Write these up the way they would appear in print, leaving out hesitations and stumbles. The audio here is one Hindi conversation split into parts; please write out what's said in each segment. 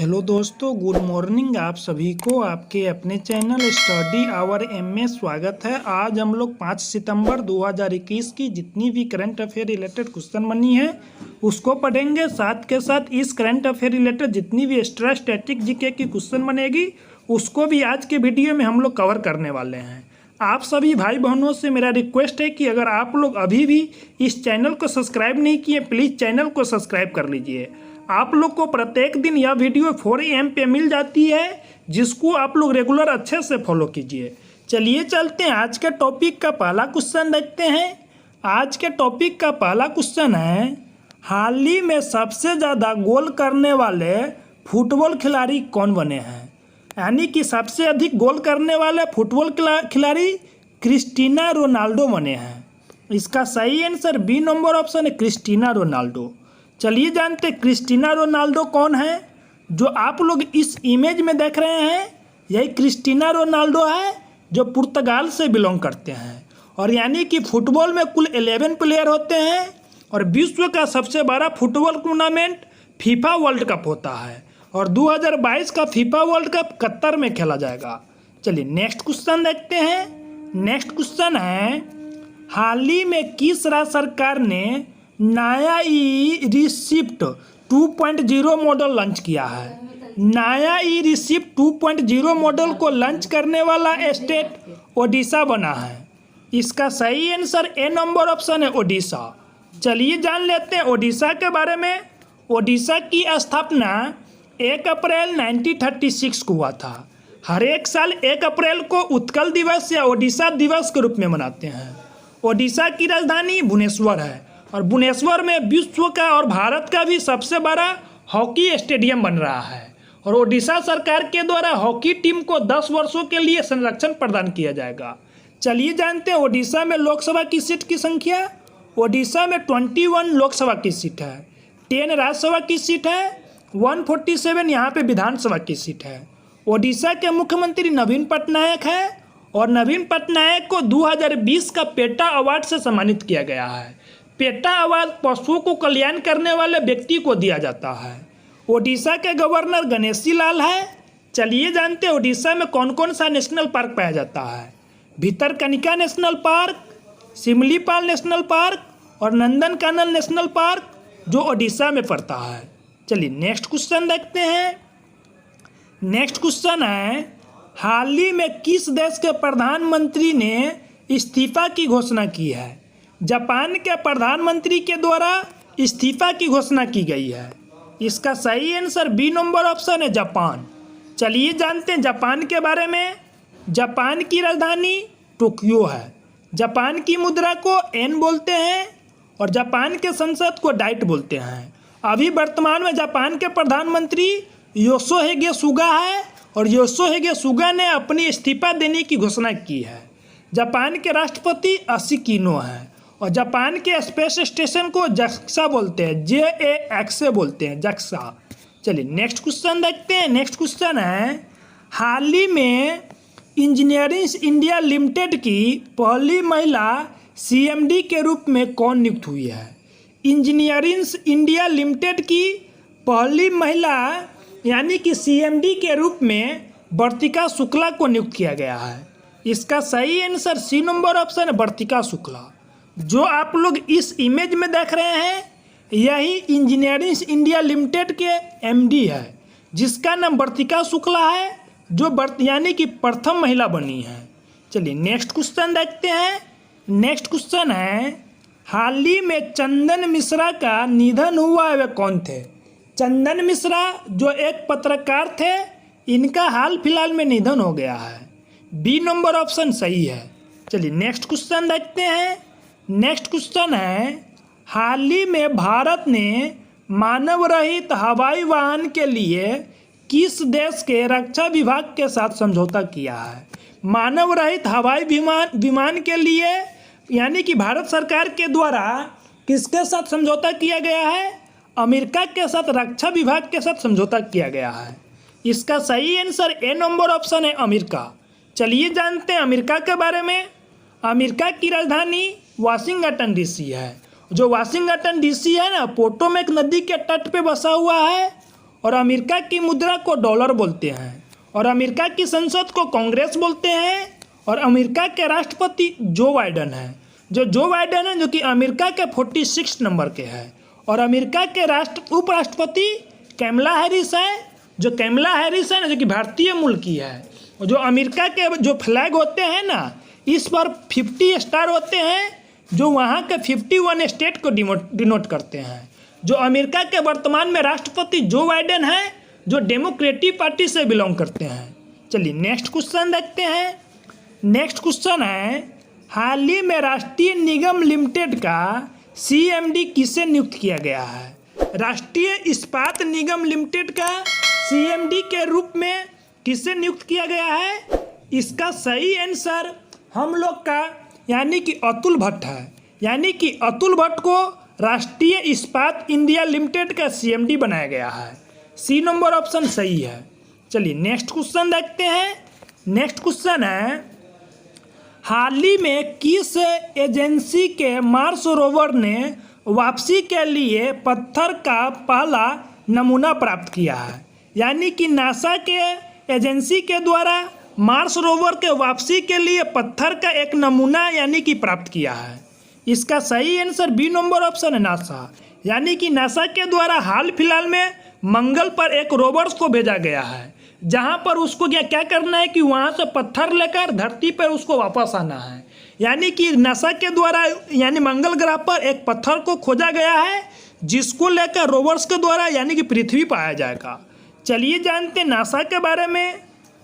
हेलो दोस्तों, गुड मॉर्निंग। आप सभी को आपके अपने चैनल स्टडी आवर एम में स्वागत है। आज हम लोग 5 सितंबर 2021 की जितनी भी करंट अफेयर रिलेटेड क्वेश्चन बनी है उसको पढ़ेंगे। साथ के साथ इस करंट अफेयर रिलेटेड जितनी भी एक्स्ट्रा स्टैटिक जीके की क्वेश्चन बनेगी उसको भी आज के वीडियो में हम लोग कवर करने वाले हैं। आप सभी भाई बहनों से मेरा रिक्वेस्ट है कि अगर आप लोग अभी भी इस चैनल को सब्सक्राइब नहीं किए, प्लीज़ चैनल को सब्सक्राइब कर लीजिए। आप लोग को प्रत्येक दिन यह वीडियो 4 AM पे मिल जाती है, जिसको आप लोग रेगुलर अच्छे से फॉलो कीजिए। चलिए चलते हैं, आज के टॉपिक का पहला क्वेश्चन देखते हैं। आज के टॉपिक का पहला क्वेश्चन है, हाल ही में सबसे ज़्यादा गोल करने वाले फुटबॉल खिलाड़ी कौन बने हैं? यानी कि सबसे अधिक गोल करने वाले फुटबॉल खिलाड़ी क्रिस्टीना रोनाल्डो बने हैं। इसका सही आंसर बी नंबर ऑप्शन है, क्रिस्टीना रोनाल्डो। चलिए जानते क्रिस्टीना रोनाल्डो कौन है। जो आप लोग इस इमेज में देख रहे हैं यही क्रिस्टीना रोनाल्डो है, जो पुर्तगाल से बिलोंग करते हैं। और यानी कि फुटबॉल में कुल 11 प्लेयर होते हैं और विश्व का सबसे बड़ा football tournament FIFA world cup होता है और 2022 का फीफा वर्ल्ड कप कतर में खेला जाएगा। चलिए नेक्स्ट क्वेश्चन देखते हैं। नेक्स्ट क्वेश्चन है, हाल ही में किस राज्य सरकार ने नया ई रिसिप्ट 2.0 मॉडल लॉन्च किया है? नया ई रिसिप्ट 2.0 मॉडल को लॉन्च करने वाला स्टेट ओडिशा बना है। इसका सही आंसर ए नंबर ऑप्शन है, ओडिशा। चलिए जान लेते हैं ओडिशा के बारे में। ओडिशा की स्थापना 1 अप्रैल 1936 को हुआ था। हर एक साल 1 अप्रैल को उत्कल दिवस या ओडिशा दिवस के रूप में मनाते हैं। ओडिशा की राजधानी भुवनेश्वर है और भुवनेश्वर में विश्व का और भारत का भी सबसे बड़ा हॉकी स्टेडियम बन रहा है। और ओडिशा सरकार के द्वारा हॉकी टीम को 10 वर्षों के लिए संरक्षण प्रदान किया जाएगा। चलिए जानते हैं ओडिशा में लोकसभा की सीट की संख्या। ओडिशा में 21 लोकसभा की सीट है, 10 राज्यसभा की सीट है, 147 यहाँ पे विधानसभा की सीट है। ओडिशा के मुख्यमंत्री नवीन पटनायक है और नवीन पटनायक को 2020 का पेटा अवार्ड से सम्मानित किया गया है। पेटा अवार्ड पशुओं को कल्याण करने वाले व्यक्ति को दिया जाता है। ओडिशा के गवर्नर गणेशी लाल है। चलिए जानते हैं ओडिशा में कौन कौन सा नेशनल पार्क पाया जाता है। Bhitarkanika national park, Similipal national park और नंदनकानन नेशनल पार्क, जो ओडिशा में पड़ता है। चलिए नेक्स्ट क्वेश्चन देखते हैं। नेक्स्ट क्वेश्चन है, हाल ही में किस देश के प्रधानमंत्री ने इस्तीफा की घोषणा की है? जापान के प्रधानमंत्री के द्वारा इस्तीफा की घोषणा की गई है। इसका सही आंसर बी नंबर ऑप्शन है, जापान। चलिए जानते हैं जापान के बारे में। जापान की राजधानी टोक्यो है। जापान की मुद्रा को एन बोलते हैं और जापान के संसद को डाइट बोलते हैं। अभी वर्तमान में जापान के प्रधानमंत्री योशिहिदे सुगा है और योशिहिदे सुगा ने अपनी इस्तीफा देने की घोषणा की है। जापान के राष्ट्रपति अशिकिनो है और जापान के स्पेस स्टेशन को जक्सा बोलते हैं, JAXA बोलते हैं, जक्सा। चलिए नेक्स्ट क्वेश्चन देखते हैं। नेक्स्ट क्वेश्चन है, हाल ही में इंजीनियरिंग इंडिया लिमिटेड की पहली महिला CMD के रूप में कौन नियुक्त हुई है? इंजीनियरिंग इंडिया लिमिटेड की पहली महिला यानी कि CMD के रूप में वर्तिका शुक्ला को नियुक्त किया गया है। इसका सही आंसर सी नंबर ऑप्शन है, वर्तिका शुक्ला। जो आप लोग इस इमेज में देख रहे हैं यही इंजीनियरिंग इंडिया लिमिटेड के MD है, जिसका नाम वर्तिका शुक्ला है, जो यानी कि प्रथम महिला बनी है। चलिए नेक्स्ट क्वेश्चन देखते हैं। नेक्स्ट क्वेश्चन है, हाल ही में चंदन मिश्रा का निधन हुआ है, वे कौन थे? चंदन मिश्रा जो एक पत्रकार थे, इनका हाल फिलहाल में निधन हो गया है। बी नंबर ऑप्शन सही है। चलिए नेक्स्ट क्वेश्चन देखते हैं। नेक्स्ट क्वेश्चन है, हाल ही में भारत ने मानव रहित हवाई वाहन के लिए किस देश के रक्षा विभाग के साथ समझौता किया है? मानव रहित हवाई विमान के लिए यानी कि भारत सरकार के द्वारा किसके साथ समझौता किया गया है? अमेरिका के साथ रक्षा विभाग के साथ समझौता किया गया है। इसका सही आंसर ए नंबर ऑप्शन है, अमेरिका। चलिए जानते हैं अमेरिका के बारे में। अमेरिका की राजधानी वाशिंगटन DC है। जो वाशिंगटन DC है ना, पोटोमेक नदी के तट पे बसा हुआ है और अमेरिका की मुद्रा को डॉलर बोलते हैं, और अमेरिका की संसद को कांग्रेस बोलते हैं, और अमेरिका के राष्ट्रपति जो बाइडन है, जो बाइडन है जो कि अमेरिका के 46 नंबर के हैं, और अमेरिका के उपराष्ट्रपति कैमला हैरिस है, जो कैमला हैरिस है ना जो कि भारतीय मूल की है। और जो अमेरिका के जो फ्लैग होते हैं ना, इस पर 50 स्टार होते हैं जो वहाँ के 51 स्टेट को डिनोट करते हैं। जो अमेरिका के वर्तमान में राष्ट्रपति जो बाइडन है, जो डेमोक्रेटिक पार्टी से बिलोंग करते हैं। चलिए नेक्स्ट क्वेश्चन देखते हैं। नेक्स्ट क्वेश्चन है, हाल ही में राष्ट्रीय निगम लिमिटेड का CMD किसे नियुक्त किया गया है? राष्ट्रीय इस्पात निगम लिमिटेड का CMD के रूप में किसे नियुक्त किया गया है? इसका सही आंसर हम लोग का यानी कि अतुल भट्ट है। यानी कि अतुल भट्ट को राष्ट्रीय इस्पात इंडिया लिमिटेड का CMD बनाया गया है। सी नंबर ऑप्शन सही है। चलिए नेक्स्ट क्वेश्चन देखते हैं। नेक्स्ट क्वेश्चन है, हाल ही में किस एजेंसी के मार्स रोवर ने वापसी के लिए पत्थर का पहला नमूना प्राप्त किया है? यानी कि नासा के एजेंसी के द्वारा मार्स रोवर के वापसी के लिए पत्थर का एक नमूना यानी कि प्राप्त किया है। इसका सही आंसर बी नंबर ऑप्शन है, नासा। यानी कि नासा के द्वारा हाल फिलहाल में मंगल पर एक रोवर्स को भेजा गया है, जहां पर उसको क्या करना है कि वहां से पत्थर लेकर धरती पर उसको वापस आना है। यानी कि नासा के द्वारा यानी मंगल ग्रह पर एक पत्थर को खोजा गया है, जिसको लेकर रोवर्स के द्वारा यानी कि पृथ्वी पर आया जाएगा। चलिए जानते हैं नासा के बारे में।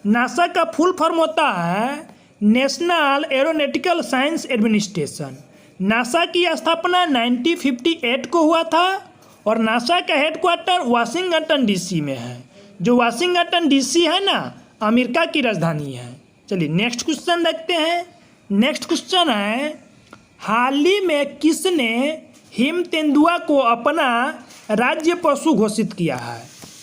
नासा का फुल फॉर्म होता है national aeronautical science administration. NASA की स्थापना 1958 को हुआ था और नासा का हेडक्वार्टर वाशिंगटन DC में है। जो वाशिंगटन DC है ना, अमेरिका की राजधानी है। चलिए नेक्स्ट क्वेश्चन देखते हैं। नेक्स्ट क्वेश्चन है, हाल ही में किसने हिम तेंदुआ को अपना राज्य पशु घोषित किया है?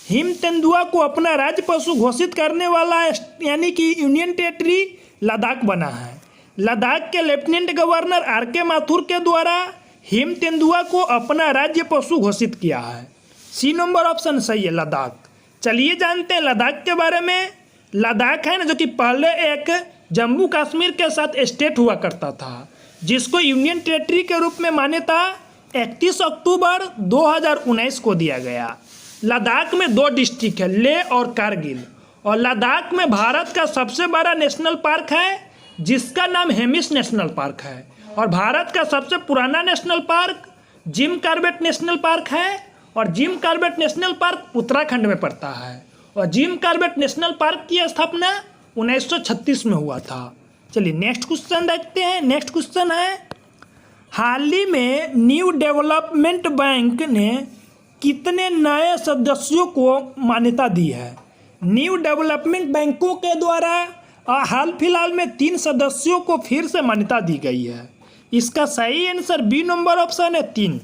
हिम तेंदुआ को अपना राज्य पशु घोषित करने वाला यानी कि यूनियन टेरिटरी लद्दाख बना है। लद्दाख के लेफ्टिनेंट गवर्नर RK माथुर के द्वारा हिम तेंदुआ को अपना राज्य पशु घोषित किया है। सी नंबर ऑप्शन सही है, लद्दाख। चलिए जानते हैं लद्दाख के बारे में। लद्दाख है ना जो कि पहले एक जम्मू कश्मीर के साथ स्टेट हुआ करता था, जिसको यूनियन टेरिटरी के रूप में मान्यता 31 अक्टूबर 2019 को दिया गया। लद्दाख में 2 डिस्ट्रिक्ट है, लेह और कारगिल। और लद्दाख में भारत का सबसे बड़ा नेशनल पार्क है, जिसका नाम हेमिस नेशनल पार्क है। और भारत का सबसे पुराना national park Jim Corbett national park है, और Jim Corbett national park Uttarakhand में पड़ता है। और जिम कॉर्बेट नेशनल पार्क की स्थापना 1936 में हुआ था। चलिए नेक्स्ट क्वेश्चन देखते हैं। नेक्स्ट क्वेश्चन है, हाल ही में न्यू डेवलपमेंट बैंक ने कितने नए सदस्यों को मान्यता दी है? न्यू डेवलपमेंट बैंकों के द्वारा हाल फिलहाल में 3 सदस्यों को फिर से मान्यता दी गई है। इसका सही आंसर बी नंबर ऑप्शन है, 3।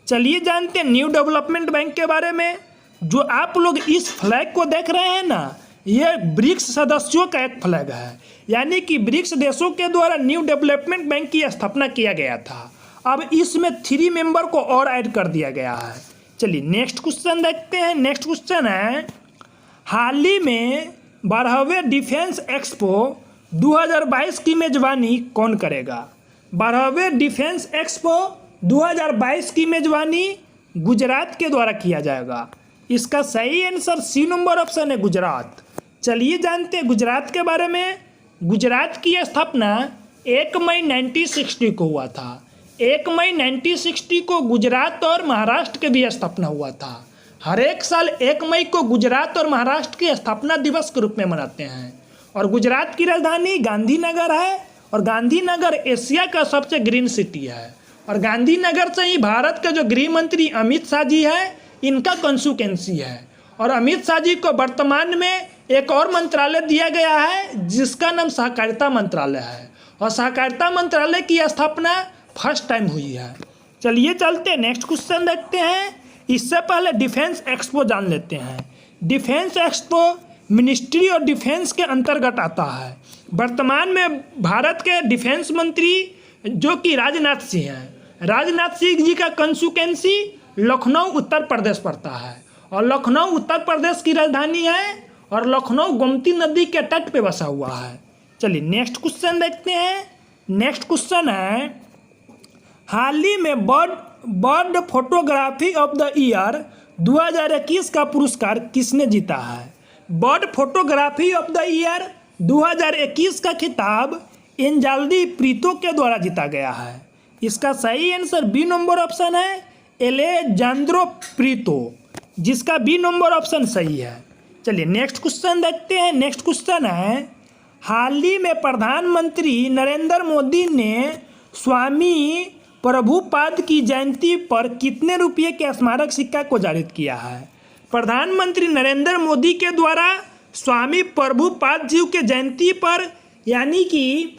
चलिए जानते हैं न्यू डेवलपमेंट बैंक के बारे में। जो आप लोग इस फ्लैग को देख रहे हैं ना, ये ब्रिक्स सदस्यों का एक फ्लैग है। यानी कि ब्रिक्स देशों के द्वारा न्यू डेवलपमेंट बैंक की स्थापना किया गया था। अब इसमें 3 मेंबर को और ऐड कर दिया गया है। चलिए नेक्स्ट क्वेश्चन देखते हैं। नेक्स्ट क्वेश्चन है, हाल ही में 12वें डिफेंस एक्सपो 2022 की मेजबानी कौन करेगा? 12वें डिफेंस एक्सपो 2022 की मेजबानी गुजरात के द्वारा किया जाएगा। इसका सही आंसर सी नंबर ऑप्शन है, गुजरात। चलिए जानते हैं गुजरात के बारे में। गुजरात की स्थापना 1 मई 1960 को हुआ था। 1 मई 1960 को गुजरात और महाराष्ट्र के भी स्थापना हुआ था। हर एक साल 1 मई को गुजरात और महाराष्ट्र की स्थापना दिवस के रूप में मनाते हैं। और गुजरात की राजधानी गांधीनगर है, और गांधीनगर एशिया का सबसे ग्रीन सिटी है। और गांधीनगर से ही भारत के जो गृह मंत्री अमित शाह जी है, इनका कंस्टिट्यूएंसी है। और अमित शाह जी को वर्तमान में एक और मंत्रालय दिया गया है, जिसका नाम सहकारिता मंत्रालय है। और सहकारिता मंत्रालय की स्थापना फर्स्ट टाइम हुई है। चलिए चलते हैं नेक्स्ट क्वेश्चन देखते हैं। इससे पहले डिफेंस एक्सपो जान लेते हैं। Defence expo ministry of defence के अंतर्गत आता है। वर्तमान में भारत के डिफेंस मंत्री जो कि राजनाथ सिंह हैं, राजनाथ सिंह जी का कंस्टिट्यूएंसी लखनऊ उत्तर प्रदेश पड़ता है। और लखनऊ उत्तर प्रदेश की राजधानी है और लखनऊ गोमती नदी के तट पे बसा हुआ है। चलिए नेक्स्ट क्वेश्चन देखते हैं। नेक्स्ट क्वेश्चन है, हाल ही में bird photography of the year 2021 का पुरस्कार किसने जीता है? Bird photography of the year 2021 का खिताब एंजाल्दी प्रीतो के द्वारा जीता गया है। इसका सही आंसर बी नंबर ऑप्शन है, एलेजांद्रो प्रीतो, जिसका बी नंबर ऑप्शन सही है। चलिए नेक्स्ट क्वेश्चन देखते हैं। नेक्स्ट क्वेश्चन है, हाल ही में प्रधानमंत्री नरेंद्र मोदी ने स्वामी प्रभुपाद की जयंती पर कितने रुपये के स्मारक सिक्का को जारी किया है? प्रधानमंत्री नरेंद्र मोदी के द्वारा स्वामी प्रभुपाद जी के जयंती पर यानी कि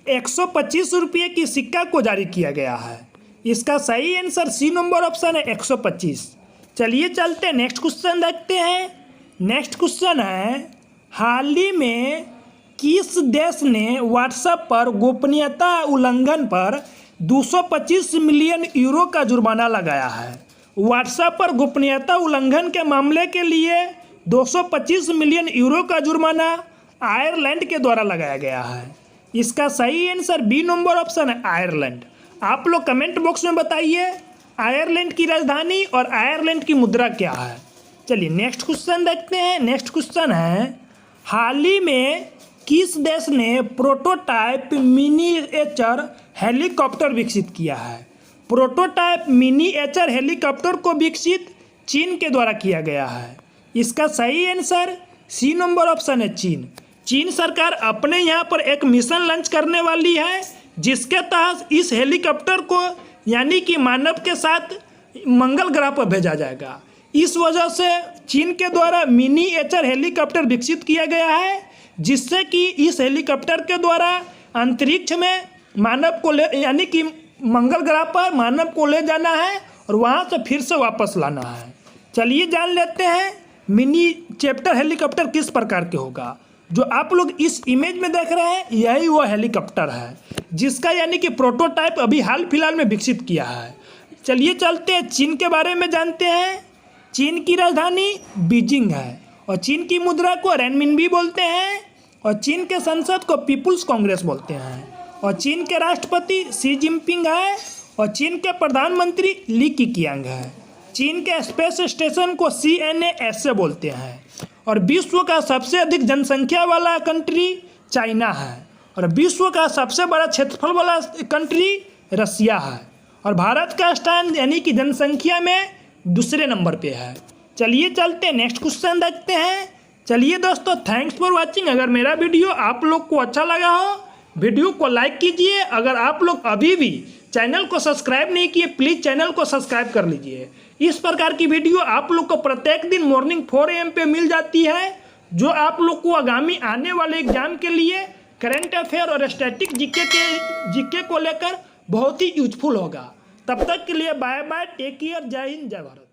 125 रुपये की सिक्का को जारी किया गया है। इसका सही आंसर सी नंबर ऑप्शन है 125। चलिए चलते हैं नेक्स्ट क्वेश्चन देखते हैं। नेक्स्ट क्वेश्चन है, हाल ही में किस देश ने व्हाट्सएप पर गोपनीयता उल्लंघन पर 225 मिलियन यूरो का जुर्माना लगाया है? व्हाट्सएप पर गोपनीयता उल्लंघन के मामले के लिए 225 मिलियन यूरो का जुर्माना आयरलैंड के द्वारा लगाया गया है। इसका सही आंसर बी नंबर ऑप्शन है आयरलैंड। आप लोग कमेंट बॉक्स में बताइए आयरलैंड की राजधानी और आयरलैंड की मुद्रा क्या है। चलिए नेक्स्ट क्वेश्चन देखते हैं। नेक्स्ट क्वेश्चन है, हाल ही में किस देश ने प्रोटोटाइप मिनीएचर हेलीकॉप्टर विकसित किया है? प्रोटोटाइप मिनीएचर हेलीकॉप्टर को विकसित चीन के द्वारा किया गया है। इसका सही आंसर सी नंबर ऑप्शन है चीन। चीन सरकार अपने यहाँ पर एक मिशन लॉन्च करने वाली है जिसके तहत इस हेलीकॉप्टर को यानी कि मानव के साथ मंगल ग्रह पर भेजा जाएगा। इस वजह से चीन के द्वारा मिनीएचर हेलीकॉप्टर विकसित किया गया है जिससे कि इस हेलीकॉप्टर के द्वारा अंतरिक्ष में मानव को ले यानी कि मंगल ग्रह पर मानव को ले जाना है और वहाँ से फिर से वापस लाना है। चलिए जान लेते हैं मिनी चैप्टर हेलीकॉप्टर किस प्रकार के होगा। जो आप लोग इस इमेज में देख रहे हैं यही वो हेलीकॉप्टर है जिसका यानी कि प्रोटोटाइप अभी हाल फिलहाल में विकसित किया है। चलिए चलते हैं चीन के बारे में जानते हैं। चीन की राजधानी बीजिंग है और चीन की मुद्रा को रेनमिनबी बोलते हैं और चीन के संसद को पीपुल्स कांग्रेस बोलते हैं और चीन के राष्ट्रपति शी जिनपिंग है और चीन के प्रधानमंत्री ली कीqiang है। चीन के स्पेस स्टेशन को CNAS बोलते हैं और विश्व का सबसे अधिक जनसंख्या वाला कंट्री चाइना है और विश्व का सबसे बड़ा क्षेत्रफल वाला कंट्री रसिया है और भारत का स्थान यानी कि जनसंख्या में दूसरे नंबर पे है। चलिए चलते हैं नेक्स्ट क्वेश्चन देखते हैं। चलिए दोस्तों, थैंक्स फॉर वाचिंग। अगर मेरा वीडियो आप लोग को अच्छा लगा हो वीडियो को लाइक कीजिए। अगर आप लोग अभी भी चैनल को सब्सक्राइब नहीं किए प्लीज़ चैनल को सब्सक्राइब कर लीजिए। इस प्रकार की वीडियो आप लोग को प्रत्येक दिन मॉर्निंग 4 AM पे मिल जाती है जो आप लोग को आगामी आने वाले एग्जाम के लिए करंट अफेयर और स्टैटिक जीके को लेकर बहुत ही यूजफुल होगा। तब तक के लिए बाय बाय, टेक केयर, जय हिंद, जय भारत।